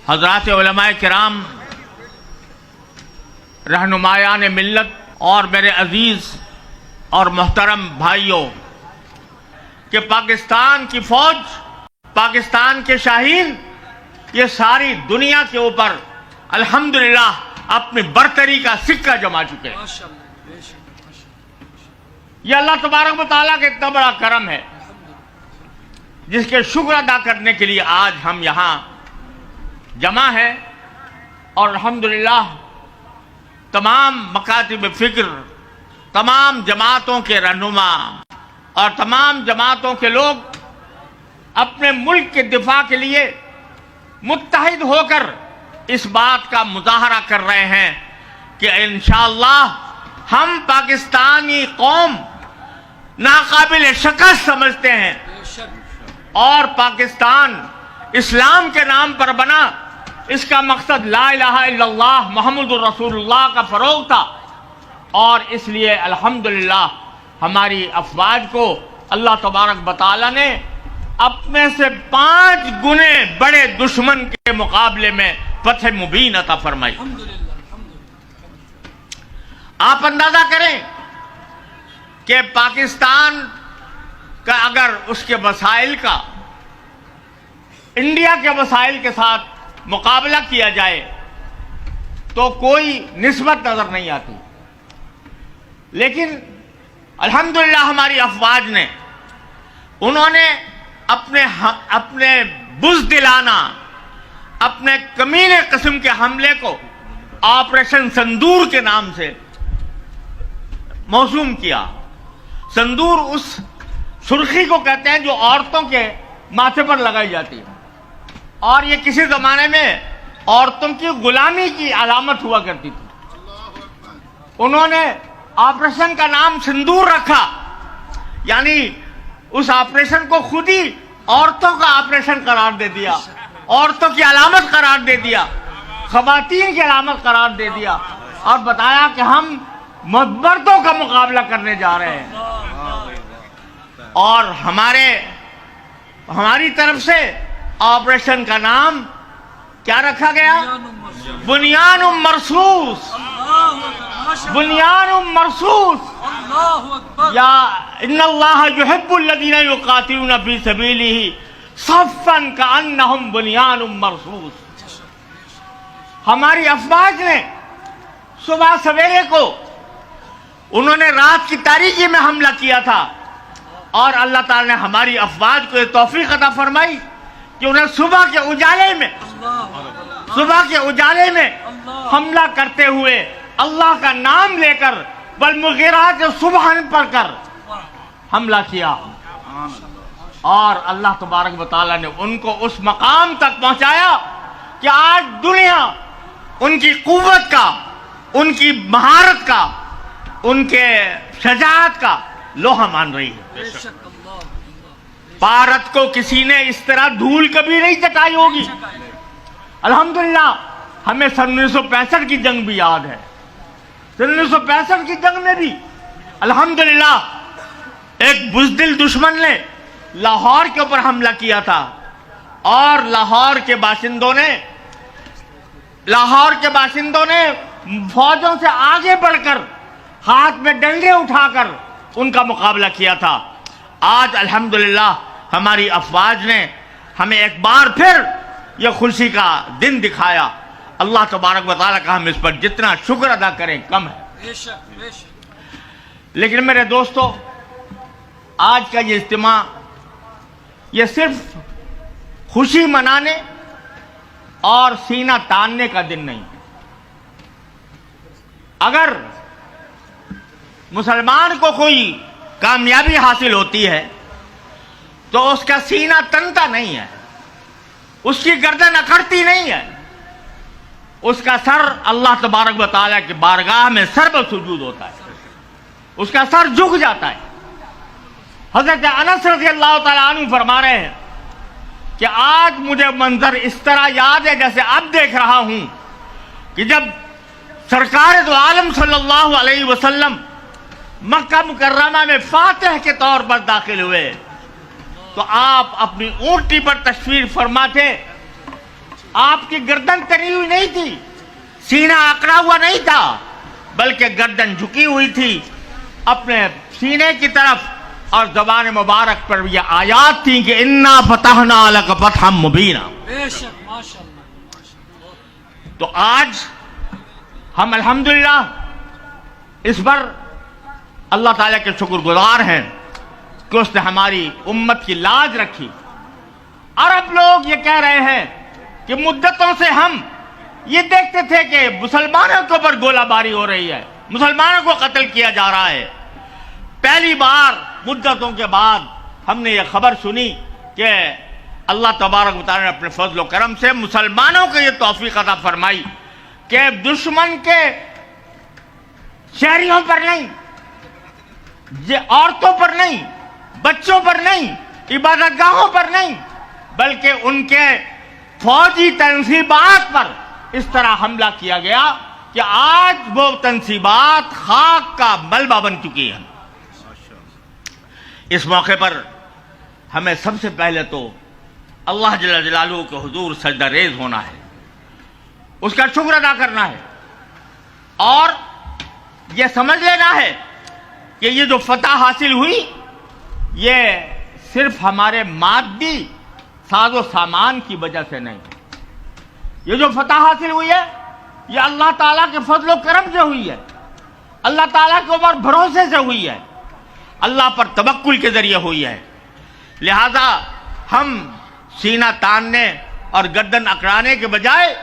حضرات علماء کرام، رہنمایان ملت اور میرے عزیز اور محترم بھائیوں، کہ پاکستان کی فوج، پاکستان کے شاہین یہ ساری دنیا کے اوپر الحمدللہ اپنی برتری کا سکہ جما چکے ہیں۔ یہ اللہ تبارک و تعالیٰ کا اتنا بڑا کرم ہے جس کے شکر ادا کرنے کے لیے آج ہم یہاں جمع ہیں، اور الحمدللہ تمام مکاتب فکر، تمام جماعتوں کے رہنما اور تمام جماعتوں کے لوگ اپنے ملک کے دفاع کے لیے متحد ہو کر اس بات کا مظاہرہ کر رہے ہیں کہ انشاءاللہ ہم پاکستانی قوم ناقابل شکست سمجھتے ہیں، اور پاکستان اسلام کے نام پر بنا، اس کا مقصد لا الہ الا اللہ محمد الرسول اللہ کا فروغ تھا، اور اس لیے الحمدللہ ہماری افواج کو اللہ تبارک و تعالیٰ نے اپنے سے 5 گنے بڑے دشمن کے مقابلے میں فتح مبین عطا فرمائی۔ آپ اندازہ کریں کہ پاکستان کا اگر اس کے وسائل کا انڈیا کے وسائل کے ساتھ مقابلہ کیا جائے تو کوئی نسبت نظر نہیں آتی، لیکن الحمدللہ ہماری افواج نے، انہوں نے اپنے بزدلانہ، اپنے کمینے قسم کے حملے کو آپریشن سندور کے نام سے موسوم کیا۔ سندور اس سرخی کو کہتے ہیں جو عورتوں کے ماتھے پر لگائی جاتی ہے، اور یہ کسی زمانے میں عورتوں کی غلامی کی علامت ہوا کرتی تھی۔ انہوں نے آپریشن کا نام سندور رکھا، یعنی اس آپریشن کو خود ہی عورتوں کا آپریشن قرار دے دیا، عورتوں کی علامت قرار دے دیا، خواتین کی علامت قرار دے دیا، اور بتایا کہ ہم مردوں کا مقابلہ کرنے جا رہے ہیں۔ اور ہماری طرف سے آپریشن کا نام کیا رکھا گیا؟ بنیان مرصوص، بنیان مرصوص، یا ان اللہ یحب الذین یقاتلون فی سبیلہ صفا کأنہم بنیان مرصوص۔ ہماری افواج نے صبح سویرے کو، انہوں نے رات کی تاریکی میں حملہ کیا تھا، اور اللہ تعالی نے ہماری افواج کو یہ توفیق عطا فرمائی کہ انہیں صبح کے اجالے میں حملہ کرتے ہوئے اللہ کا نام لے کر والمغیرات صبح پڑھ کر حملہ کیا، اور اللہ تبارک و تعالیٰ نے ان کو اس مقام تک پہنچایا کہ آج دنیا ان کی قوت کا، ان کی مہارت کا، ان کے شجاعت کا لوہا مان رہی ہے۔ بھارت کو کسی نے اس طرح دھول کبھی نہیں چٹائی ہوگی۔ الحمدللہ ہمیں 1965 کی جنگ بھی یاد ہے۔ 1965 کی جنگ میں بھی الحمدللہ ایک بزدل دشمن نے لاہور کے اوپر حملہ کیا تھا، اور لاہور کے باشندوں نے فوجوں سے آگے بڑھ کر ہاتھ میں ڈنڈے اٹھا کر ان کا مقابلہ کیا تھا۔ آج الحمدللہ ہماری افواج نے ہمیں ایک بار پھر یہ خوشی کا دن دکھایا۔ اللہ تبارک و تعالیٰ کا ہم اس پر جتنا شکر ادا کریں کم ہے۔ لیکن میرے دوستو، آج کا یہ اجتماع یہ صرف خوشی منانے اور سینہ تاننے کا دن نہیں۔ اگر مسلمان کو کوئی کامیابی حاصل ہوتی ہے تو اس کا سینہ تنتا نہیں ہے، اس کی گردن اکڑتی نہیں ہے، اس کا سر اللہ تبارک و تعالیٰ کی بارگاہ میں سر پر سجود ہوتا ہے، اس کا سر جھک جاتا ہے۔ حضرت انس رضی اللہ تعالیٰ عنہ فرما رہے ہیں کہ آج مجھے منظر اس طرح یاد ہے جیسے اب دیکھ رہا ہوں کہ جب سرکار دو عالم صلی اللہ علیہ وسلم مکہ مکرمہ میں فاتح کے طور پر داخل ہوئے تو آپ اپنی اونٹی پر تشریف فرما تھے، آپ کی گردن تنی ہوئی نہیں تھی، سینہ اکڑا ہوا نہیں تھا، بلکہ گردن جھکی ہوئی تھی اپنے سینے کی طرف، اور زبان مبارک پر یہ آیات تھیں کہ انا فتحنا لک فتحا مبینا۔ بے شک، ماشاء اللہ۔ تو آج ہم الحمدللہ اس پر اللہ تعالیٰ کے شکر گزار ہیں کہ اس نے ہماری امت کی لاج رکھی۔ عرب لوگ یہ کہہ رہے ہیں کہ مدتوں سے ہم یہ دیکھتے تھے کہ مسلمانوں کے اوپر گولہ باری ہو رہی ہے، مسلمانوں کو قتل کیا جا رہا ہے۔ پہلی بار مدتوں کے بعد ہم نے یہ خبر سنی کہ اللہ تبارک و تعالیٰ نے اپنے فضل و کرم سے مسلمانوں کو یہ توفیق عطا فرمائی کہ دشمن کے شہریوں پر نہیں، عورتوں پر نہیں، بچوں پر نہیں، عبادت گاہوں پر نہیں، بلکہ ان کے فوجی تنصیبات پر اس طرح حملہ کیا گیا کہ آج وہ تنصیبات خاک کا ملبہ بن چکی ہیں۔ اس موقع پر ہمیں سب سے پہلے تو اللہ جل جلالہ کے حضور سجدہ ریز ہونا ہے، اس کا شکر ادا کرنا ہے، اور یہ سمجھ لینا ہے کہ یہ جو فتح حاصل ہوئی یہ صرف ہمارے مادی ساز و سامان کی وجہ سے نہیں، یہ جو فتح حاصل ہوئی ہے یہ اللہ تعالیٰ کے فضل و کرم سے ہوئی ہے، اللہ تعالیٰ کے اوپر بھروسے سے ہوئی ہے، اللہ پر توکل کے ذریعے ہوئی ہے۔ لہذا ہم سینہ تاننے اور گردن اکڑانے کے بجائے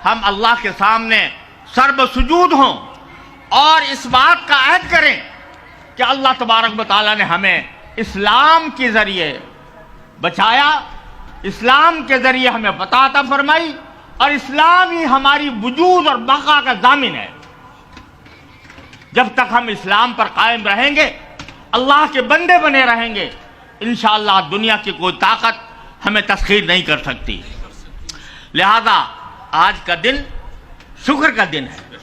ہم اللہ کے سامنے سر بسجود ہوں اور اس بات کا عہد کریں کہ اللہ تبارک و تعالیٰ نے ہمیں اسلام کے ذریعے بچایا، اسلام کے ذریعے ہمیں فتح عطا فرمائی، اور اسلام ہی ہماری وجود اور بقا کا ضامن ہے۔ جب تک ہم اسلام پر قائم رہیں گے، اللہ کے بندے بنے رہیں گے، انشاءاللہ دنیا کی کوئی طاقت ہمیں تسخیر نہیں کر سکتی۔ لہذا آج کا دن شکر کا دن ہے،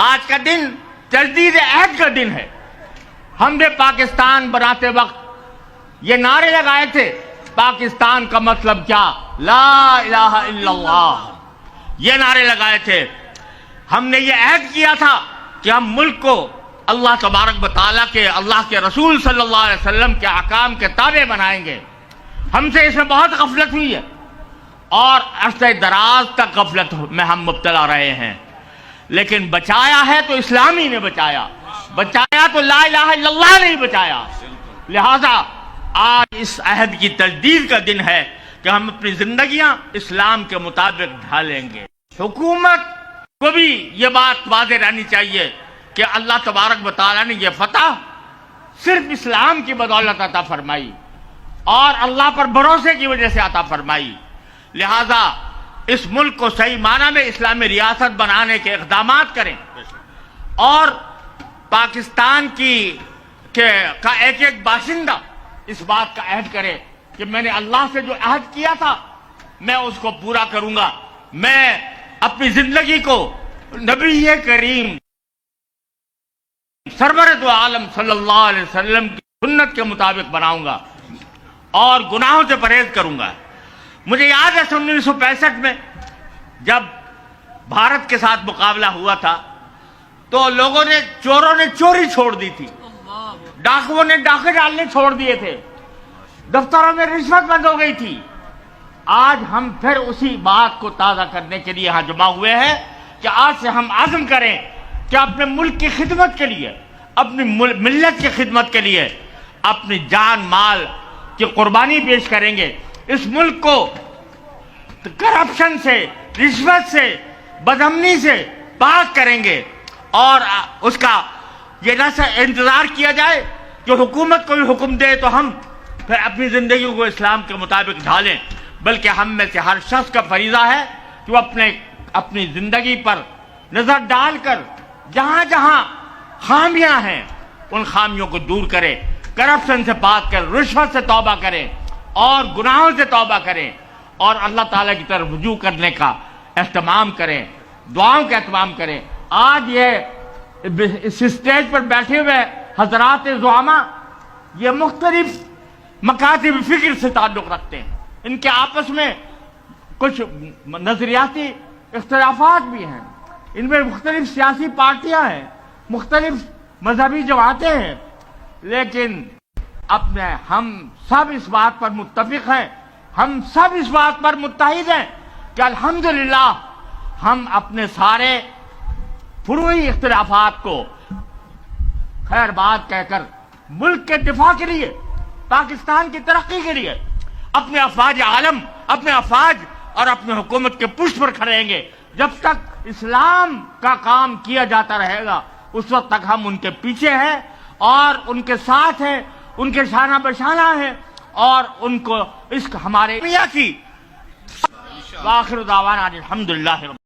آج کا دن تجدید عہد کا دن ہے۔ ہم نے پاکستان بناتے وقت یہ نعرے لگائے تھے، پاکستان کا مطلب کیا؟ لا الہ الا اللہ، یہ نعرے لگائے تھے۔ ہم نے یہ عہد کیا تھا کہ ہم ملک کو اللہ تبارک و تعالیٰ کے، اللہ کے رسول صلی اللہ علیہ وسلم کے احکام کے تابع بنائیں گے۔ ہم سے اس میں بہت غفلت ہوئی ہے، اور عرصہ دراز تک غفلت میں ہم مبتلا رہے ہیں، لیکن بچایا ہے تو اسلام ہی نے بچایا، بچایا تو لا الہ الا اللہ نہیں بچایا۔ لہذا آج اس عہد کی تجدید کا دن ہے کہ ہم اپنی زندگیاں اسلام کے مطابق ڈھالیں گے۔ حکومت کو بھی یہ بات واضح رہنی چاہیے کہ اللہ تبارک و تعالیٰ نے یہ فتح صرف اسلام کی بدولت عطا فرمائی اور اللہ پر بھروسے کی وجہ سے عطا فرمائی۔ لہذا اس ملک کو صحیح معنی میں اسلامی ریاست بنانے کے اقدامات کریں، اور پاکستان کا ایک ایک باشندہ اس بات کا عہد کرے کہ میں نے اللہ سے جو عہد کیا تھا میں اس کو پورا کروں گا، میں اپنی زندگی کو نبی کریم سرور دو عالم صلی اللہ علیہ وسلم کی سنت کے مطابق بناؤں گا اور گناہوں سے پرہیز کروں گا۔ مجھے یاد ہے 1965 میں جب بھارت کے ساتھ مقابلہ ہوا تھا تو چوروں نے چوری چھوڑ دی تھی، ڈاکوؤں نے ڈاکے ڈالنے چھوڑ دیے تھے، دفتروں میں رشوت بند ہو گئی تھی۔ آج ہم پھر اسی بات کو تازہ کرنے کے لیے یہاں جمع ہوئے ہیں کہ آج سے ہم عزم کریں کہ اپنے ملک کی خدمت کے لیے، اپنی ملت کی خدمت کے لیے اپنی جان مال کی قربانی پیش کریں گے، اس ملک کو کرپشن سے، رشوت سے، بدامنی سے پاک کریں گے، اور اس کا یہ نہ انتظار کیا جائے کہ حکومت کوئی حکم دے تو ہم پھر اپنی زندگی کو اسلام کے مطابق ڈھالیں، بلکہ ہم میں سے ہر شخص کا فریضہ ہے کہ وہ اپنی زندگی پر نظر ڈال کر جہاں جہاں خامیاں ہیں ان خامیوں کو دور کرے، کرپشن سے پاک کر، رشوت سے توبہ کرے اور گناہوں سے توبہ کریں، اور اللہ تعالیٰ کی طرف رجوع کرنے کا اہتمام کریں، دعاؤں کا اہتمام کریں۔ آج یہ اس اسٹیج پر بیٹھے ہوئے حضرات زعماء یہ مختلف مکاتب فکر سے تعلق رکھتے ہیں، ان کے آپس میں کچھ نظریاتی اختلافات بھی ہیں، ان میں مختلف سیاسی پارٹیاں ہیں، مختلف مذہبی جماعتیں ہیں، لیکن ہم سب اس بات پر متفق ہیں، ہم سب اس بات پر متحد ہیں کہ الحمدللہ ہم اپنے سارے فروعی اختلافات کو خیر بات کہہ کر ملک کے دفاع کے لیے، پاکستان کی ترقی کے لیے اپنے افواج عالم، اپنے افواج اور اپنے حکومت کے پشت پر کھڑے ہیں گے۔ جب تک اسلام کا کام کیا جاتا رہے گا اس وقت تک ہم ان کے پیچھے ہیں اور ان کے ساتھ ہیں، ان کے شانہ بشانہ ہیں اور ان کو اس ہمارے میاں کی وآخر دعوانا الحمدللہ۔